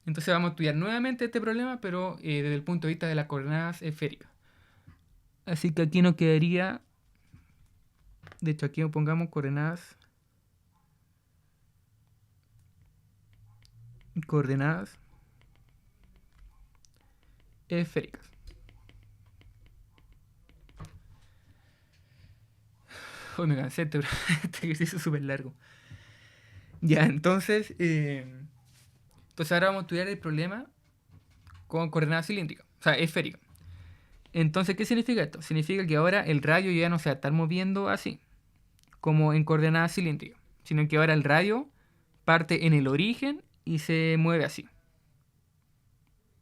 Entonces vamos a estudiar nuevamente este problema, pero desde el punto de vista de las coordenadas esféricas. Así que aquí nos quedaría, de hecho aquí pongamos coordenadas esféricas. Hoy me cansé, este ejercicio es súper largo. Ya, entonces ahora vamos a estudiar el problema con coordenadas cilíndricas, o sea, esféricas. Entonces, ¿qué significa esto? Significa que ahora el radio ya no se va a estar moviendo así, como en coordenadas cilíndricas, sino que ahora el radio parte en el origen y se mueve así.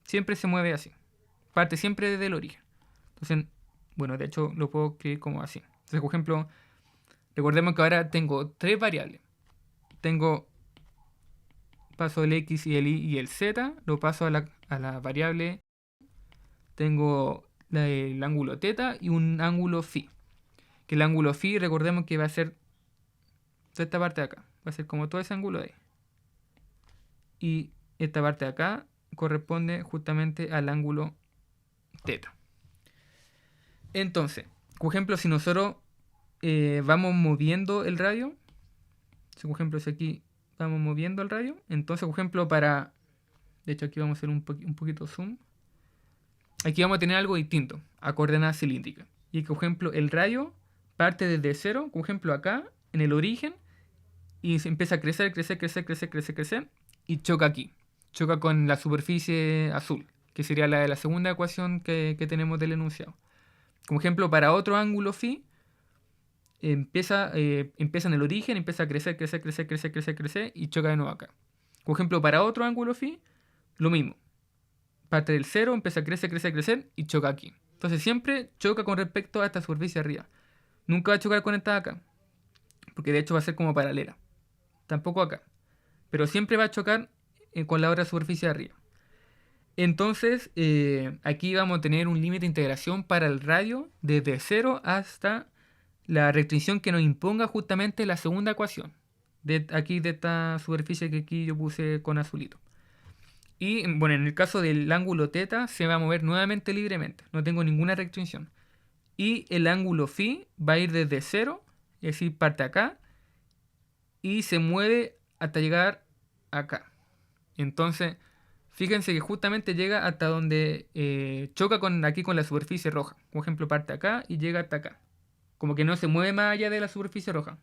Siempre se mueve así. Parte siempre desde el origen. Entonces, bueno, de hecho lo puedo escribir como así. Entonces, por ejemplo, recordemos que ahora tengo tres variables. Tengo, paso el x y el y y el z, lo paso a la variable. Tengo el ángulo θ y un ángulo φ. Que el ángulo φ, recordemos que va a ser toda esta parte de acá. Va a ser como todo ese ángulo de ahí. Y esta parte de acá corresponde justamente al ángulo θ. Entonces, por ejemplo, si nosotros vamos moviendo el radio, por ejemplo, si aquí vamos moviendo el radio, entonces, por ejemplo, de hecho aquí vamos a hacer un poquito zoom, aquí vamos a tener algo distinto, a coordenadas cilíndricas. Y por ejemplo, el radio parte desde cero, por ejemplo, acá, en el origen, y se empieza a crecer, crecer, y choca aquí. Choca con la superficie azul, que sería la de la segunda ecuación que tenemos del enunciado. Como ejemplo, para otro ángulo phi, empieza en el origen, empieza a crecer, y choca de nuevo acá. Por ejemplo, para otro ángulo phi, lo mismo. Parte del cero, empieza a crecer, y choca aquí. Entonces siempre choca con respecto a esta superficie arriba. Nunca va a chocar con esta de acá, porque de hecho va a ser como paralela. Tampoco acá. Pero siempre va a chocar con la otra superficie de arriba. Entonces, aquí vamos a tener un límite de integración para el radio desde 0 hasta la restricción que nos imponga justamente la segunda ecuación. Aquí de esta superficie que aquí yo puse con azulito. Y bueno, en el caso del ángulo θ se va a mover nuevamente libremente. No tengo ninguna restricción. Y el ángulo φ va a ir desde 0, es decir, parte acá, y se mueve hasta llegar acá. Entonces, fíjense que justamente llega hasta donde choca aquí con la superficie roja. Por ejemplo, parte acá y llega hasta acá. Como que no se mueve más allá de la superficie roja.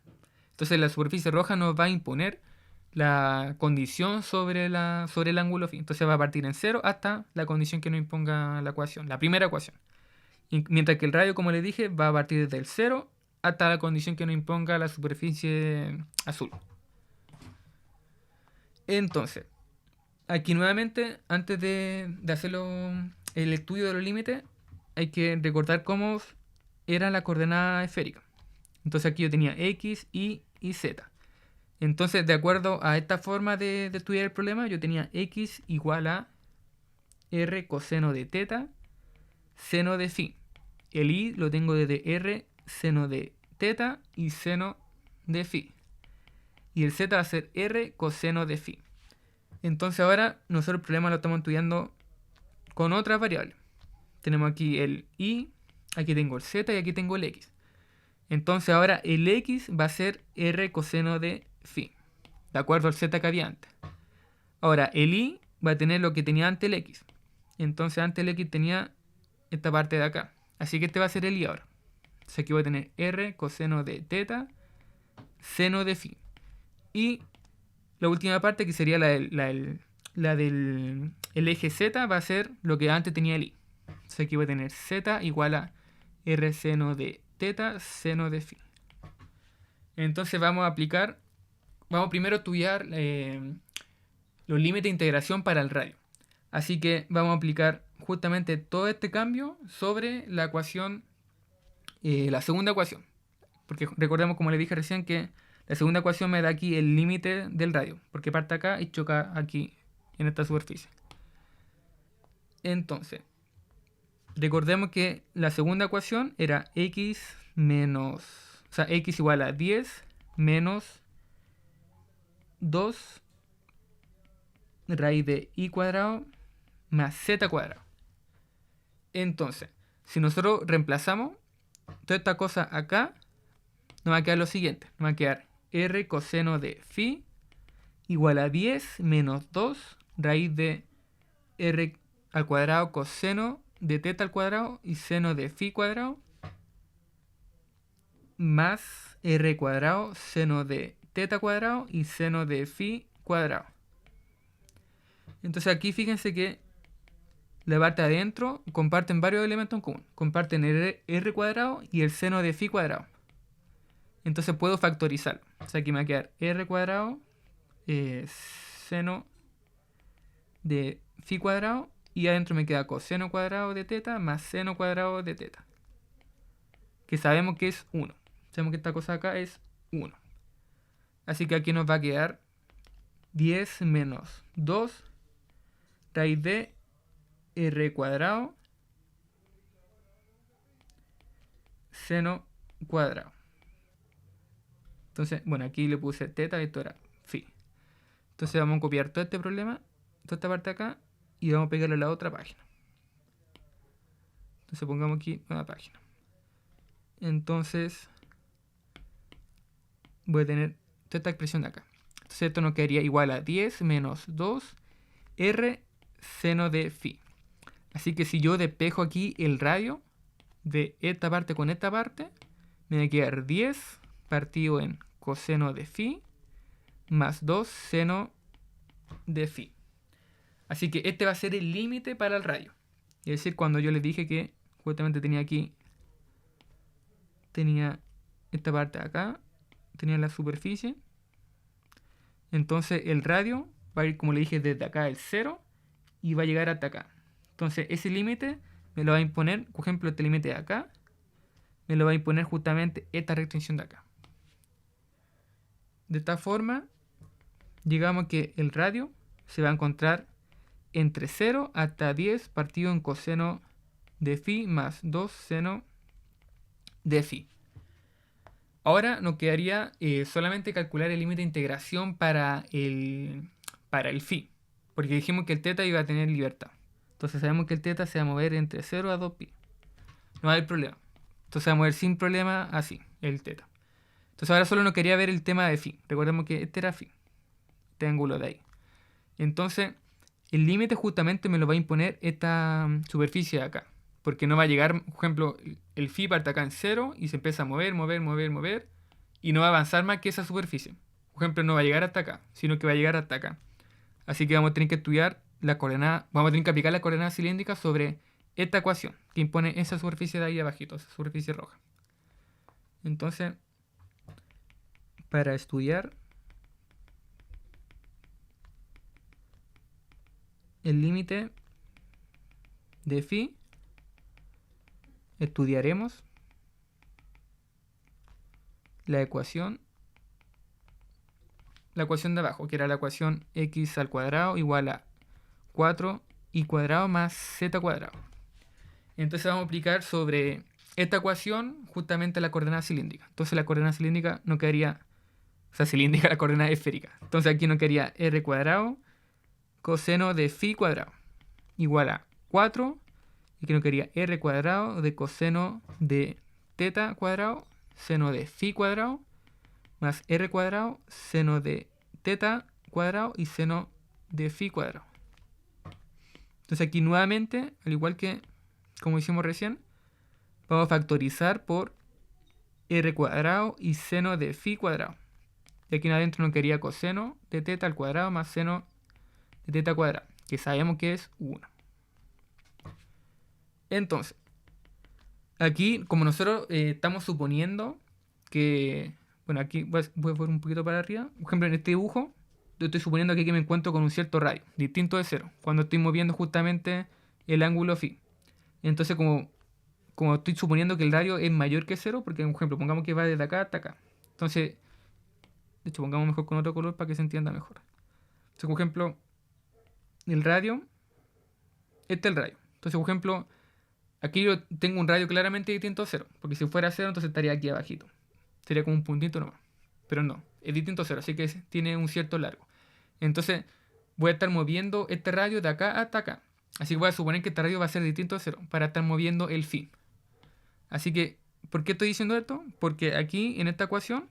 Entonces la superficie roja nos va a imponer la condición sobre el ángulo phi. Entonces va a partir en cero hasta la condición que nos imponga la ecuación, la primera ecuación. Mientras que el radio, como les dije, va a partir desde el cero hasta la condición que nos imponga la superficie azul. Entonces, aquí nuevamente, antes de hacerlo el estudio de los límites, hay que recordar cómo era la coordenada esférica. Entonces aquí yo tenía x, y z. Entonces, de acuerdo a esta forma de estudiar el problema, yo tenía x igual a r coseno de θ, seno de phi. El y lo tengo desde r seno de θ y seno de phi. Y el z va a ser r coseno de phi. Entonces ahora nosotros el problema lo estamos estudiando con otras variables. Tenemos aquí el y, aquí tengo el z y aquí tengo el x. Entonces ahora el x va a ser r coseno de phi, de acuerdo al z que había antes. Ahora el y va a tener lo que tenía antes el x. Entonces antes el x tenía esta parte de acá. Así que este va a ser el y ahora. Entonces aquí voy a tener r coseno de θ, seno de phi. Y la última parte, que sería la del eje z, va a ser lo que antes tenía el y. Entonces aquí voy a tener z igual a r seno de θ, seno de phi. Entonces vamos primero a estudiar los límites de integración para el radio. Así que vamos a aplicar justamente todo este cambio sobre la ecuación, la segunda ecuación. Porque recordemos, como les dije recién, que la segunda ecuación me da aquí el límite del radio, porque parte acá y choca aquí en esta superficie. Entonces, recordemos que la segunda ecuación era x igual a 10 menos 2 raíz de i cuadrado más z cuadrado. Entonces, si nosotros reemplazamos toda esta cosa acá, nos va a quedar lo siguiente. Nos va a quedar r coseno de phi igual a 10 menos 2 raíz de r al cuadrado coseno de teta al cuadrado y seno de phi cuadrado más r cuadrado seno de teta cuadrado y seno de phi cuadrado. Entonces aquí fíjense que la parte de adentro comparten varios elementos en común. Comparten r cuadrado y el seno de phi cuadrado. Entonces puedo factorizarlo. O sea, aquí me va a quedar r cuadrado seno de phi cuadrado y adentro me queda coseno cuadrado de teta más seno cuadrado de teta. Que sabemos que es 1. Sabemos que esta cosa acá es 1. Así que aquí nos va a quedar 10 menos 2 raíz de r cuadrado seno cuadrado. Entonces, bueno, aquí le puse teta y esto era phi. Entonces vamos a copiar todo este problema, toda esta parte acá, y vamos a pegarle a la otra página. Entonces pongamos aquí nueva página. Entonces voy a tener toda esta expresión de acá. Entonces esto nos quedaría igual a 10 menos 2 r seno de phi. Así que si yo despejo aquí el radio de esta parte con esta parte, me va a quedar 10 partido en coseno de phi más 2 seno de phi. Así que este va a ser el límite para el radio. Es decir, cuando yo les dije que justamente tenía aquí, tenía esta parte acá, tenía la superficie. Entonces el radio va a ir, como le dije, desde acá el 0 y va a llegar hasta acá. Entonces ese límite me lo va a imponer, por ejemplo, este límite de acá, me lo va a imponer justamente esta restricción de acá. De esta forma, digamos que el radio se va a encontrar entre 0 hasta 10 partido en coseno de phi más 2 seno de phi. Ahora nos quedaría solamente calcular el límite de integración para el phi, porque dijimos que el teta iba a tener libertad. Entonces sabemos que el teta se va a mover entre 0 a 2 pi. No va a haber problema. Entonces se va a mover sin problema así, el teta. Entonces ahora solo nos quería ver el tema de phi. Recordemos que este era phi, este ángulo de ahí. Entonces el límite justamente me lo va a imponer esta superficie de acá. Porque no va a llegar, por ejemplo, el phi parte acá en 0 y se empieza a mover, y no va a avanzar más que esa superficie. Por ejemplo, no va a llegar hasta acá, sino que va a llegar hasta acá. Así que vamos a tener que estudiar la coordenada, vamos a tener que aplicar la coordenada cilíndrica sobre esta ecuación que impone esa superficie de ahí abajito, esa superficie roja. Entonces, para estudiar el límite de phi, estudiaremos la ecuación de abajo, que era la ecuación x al cuadrado igual a 4y cuadrado más z cuadrado. Entonces vamos a aplicar sobre esta ecuación justamente la coordenada cilíndrica. Entonces la coordenada cilíndrica no quedaría, o sea, cilíndrica la coordenada esférica. Entonces aquí no quedaría r cuadrado coseno de phi cuadrado igual a 4, y que no quería r cuadrado de coseno de teta cuadrado seno de phi cuadrado más r cuadrado seno de teta cuadrado y seno de phi cuadrado. Entonces aquí nuevamente, al igual que como hicimos recién, vamos a factorizar por r cuadrado y seno de phi cuadrado. Y aquí adentro no quería coseno de teta al cuadrado más seno de teta cuadrado, que sabemos que es 1. Entonces, aquí como nosotros estamos suponiendo que, bueno, aquí voy a poner un poquito para arriba. Por ejemplo, en este dibujo, yo estoy suponiendo aquí que me encuentro con un cierto radio, distinto de 0, cuando estoy moviendo justamente el ángulo phi. Entonces, como estoy suponiendo que el radio es mayor que 0, porque, por ejemplo, pongamos que va desde acá hasta acá. Entonces, de hecho, pongamos mejor con otro color para que se entienda mejor. Entonces, por ejemplo, el radio, este es el radio. Entonces, por ejemplo, aquí yo tengo un radio claramente distinto a 0, porque si fuera 0, entonces estaría aquí abajito. Sería como un puntito nomás. Pero no, es distinto a 0, así que tiene un cierto largo. Entonces, voy a estar moviendo este radio de acá hasta acá. Así que voy a suponer que este radio va a ser distinto de 0 para estar moviendo el phi. Así que, ¿por qué estoy diciendo esto? Porque aquí en esta ecuación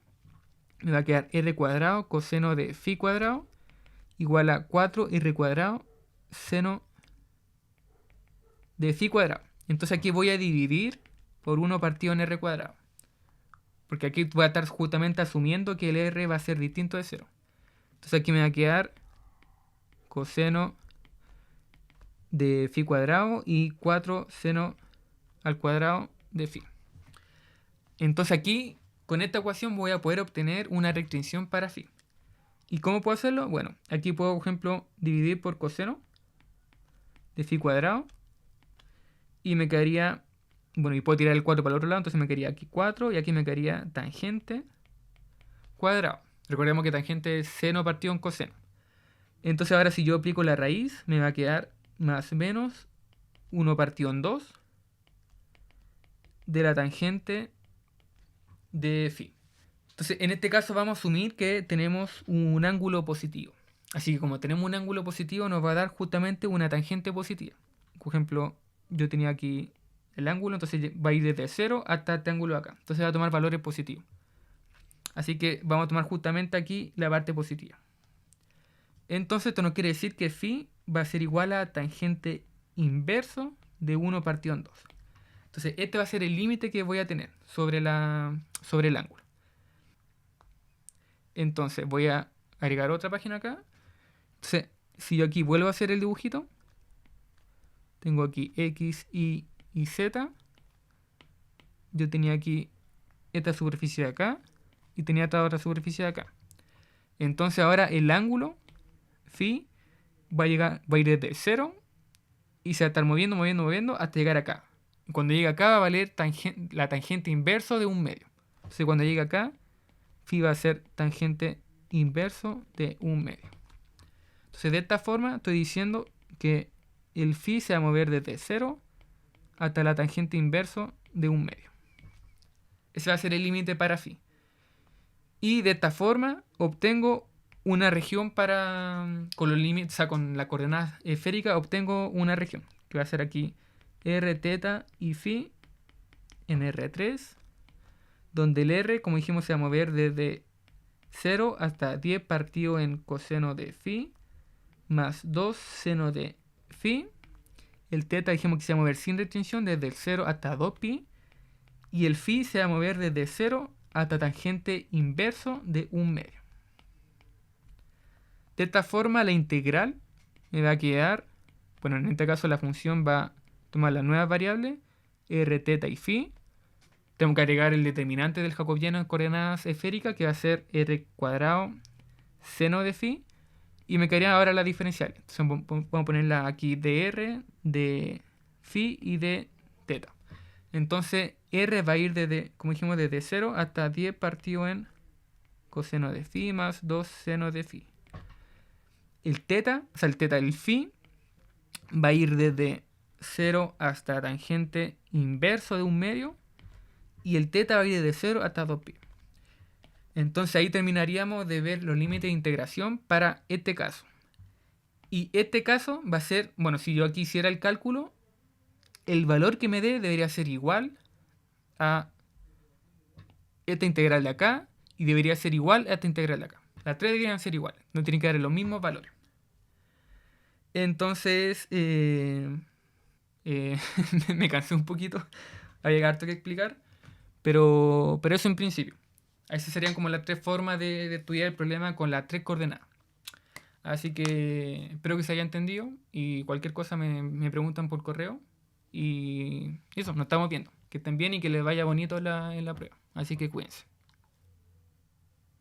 me va a quedar r cuadrado coseno de phi cuadrado igual a 4r cuadrado seno de phi cuadrado. Entonces aquí voy a dividir por 1 partido en r cuadrado. Porque aquí voy a estar justamente asumiendo que el r va a ser distinto de 0. Entonces aquí me va a quedar coseno de phi cuadrado y 4 seno al cuadrado de phi. Entonces aquí, con esta ecuación, voy a poder obtener una restricción para phi. ¿Y cómo puedo hacerlo? Bueno, aquí puedo, por ejemplo, dividir por coseno de phi cuadrado. Y me quedaría, bueno, y puedo tirar el 4 para el otro lado, entonces me quedaría aquí 4 y aquí me quedaría tangente cuadrado. Recordemos que tangente es seno partido en coseno. Entonces ahora si yo aplico la raíz, me va a quedar más menos 1 partido en 2 de la tangente de phi. Entonces en este caso vamos a asumir que tenemos un ángulo positivo. Así que como tenemos un ángulo positivo nos va a dar justamente una tangente positiva. Por ejemplo, yo tenía aquí el ángulo, entonces va a ir desde 0 hasta este ángulo de acá. Entonces va a tomar valores positivos. Así que vamos a tomar justamente aquí la parte positiva. Entonces esto nos quiere decir que phi va a ser igual a tangente inverso de 1 partido en 2. Entonces este va a ser el límite que voy a tener sobre el ángulo. Entonces voy a agregar otra página acá. Entonces si yo aquí vuelvo a hacer el dibujito, tengo aquí X, Y y Z. Yo tenía aquí esta superficie de acá y tenía esta otra superficie de acá. Entonces ahora el ángulo phi va a ir desde 0 y se va a estar moviendo hasta llegar acá. Cuando llegue acá va a valer la tangente inverso de 1/2. Entonces cuando llegue acá, phi va a ser tangente inverso de 1/2. Entonces de esta forma estoy diciendo que el phi se va a mover desde 0 hasta la tangente inverso de 1/2. Ese va a ser el límite para phi. Y de esta forma obtengo una región con los límites, o sea, con la coordenada esférica obtengo una región, que va a ser aquí r, θ y phi en R3, donde el r, como dijimos, se va a mover desde 0 hasta 10 partido en coseno de phi, más 2 seno de phi. El θ dijimos que se va a mover sin restricción desde el 0 hasta 2pi. Y el phi se va a mover desde 0 hasta tangente inverso de 1/2. De esta forma la integral me va a quedar, bueno, en este caso la función va a tomar las nuevas variables, r, θ y phi. Tengo que agregar el determinante del jacobiano en coordenadas esféricas, que va a ser r cuadrado seno de phi. Y me quedaría ahora la diferencial. Entonces vamos a ponerla aquí de r, de phi y de θ. Entonces r va a ir desde, como dijimos, desde 0 hasta 10 partido en coseno de phi más 2 seno de phi. El θ, o sea, el phi va a ir desde 0 hasta tangente inverso de 1/2. Y el θ va a ir desde 0 hasta 2pi. Entonces ahí terminaríamos de ver los límites de integración para este caso. Y este caso va a ser, bueno, si yo aquí hiciera el cálculo, el valor que me dé debería ser igual a esta integral de acá y debería ser igual a esta integral de acá. Las tres deberían ser iguales, no tienen que dar los mismos valores. Entonces, me cansé un poquito, había harto que explicar, pero eso en principio. Esas serían como las tres formas de estudiar el problema con las tres coordenadas. Así que espero que se haya entendido y cualquier cosa me preguntan por correo. Y eso, nos estamos viendo. Que estén bien y que les vaya bonito en la prueba. Así que cuídense.